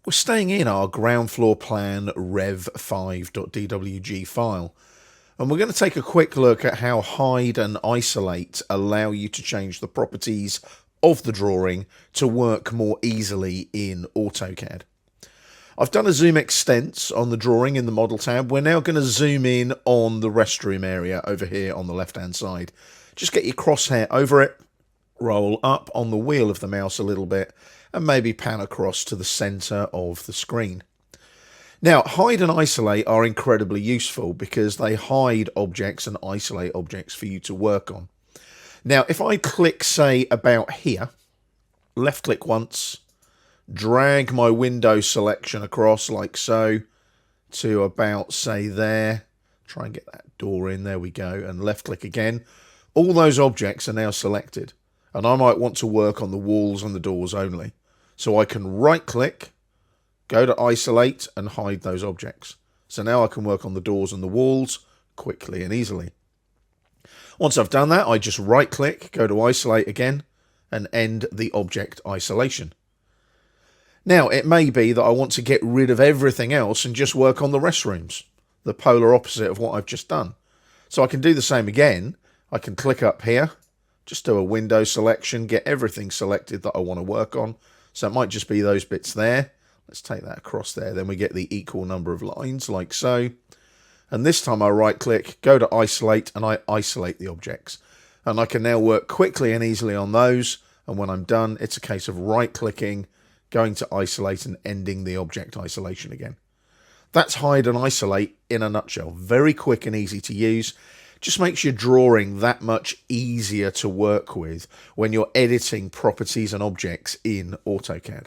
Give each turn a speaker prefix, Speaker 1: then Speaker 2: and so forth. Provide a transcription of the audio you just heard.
Speaker 1: We're staying in our ground floor plan rev5.dwg file, and we're going to take a quick look at how hide and isolate allow you to change the properties of the drawing to work more easily in AutoCAD. I've done a zoom extents on the drawing in the model tab. We're now going to zoom in on the restroom area over here on the left hand side. Just get your crosshair over it, roll up on the wheel of the mouse a little bit, and maybe pan across to the center of the screen. Now, hide and isolate are incredibly useful because they hide objects and isolate objects for you to work on. Now, if I click, say, about here, left click once, drag my window selection across like so to about, say, there, try and get that door in, there we go, and left click again, all those objects are now selected. And I might want to work on the walls and the doors only. So I can right click, go to isolate and hide those objects. So now I can work on the doors and the walls quickly and easily. Once I've done that, I just right click, go to isolate again and end the object isolation. Now it may be that I want to get rid of everything else and just work on the restrooms, the polar opposite of what I've just done. So I can do the same again. I can click up here, just do a window selection, get everything selected that I want to work on. So it might just be those bits there. Let's take that across there. Then we get the equal number of lines like so. And this time I right click, go to isolate, and I isolate the objects. And I can now work quickly and easily on those. And when I'm done, it's a case of right clicking, going to isolate and ending the object isolation again. That's hide and isolate in a nutshell. Very quick and easy to use. Just makes your drawing that much easier to work with when you're editing properties and objects in AutoCAD.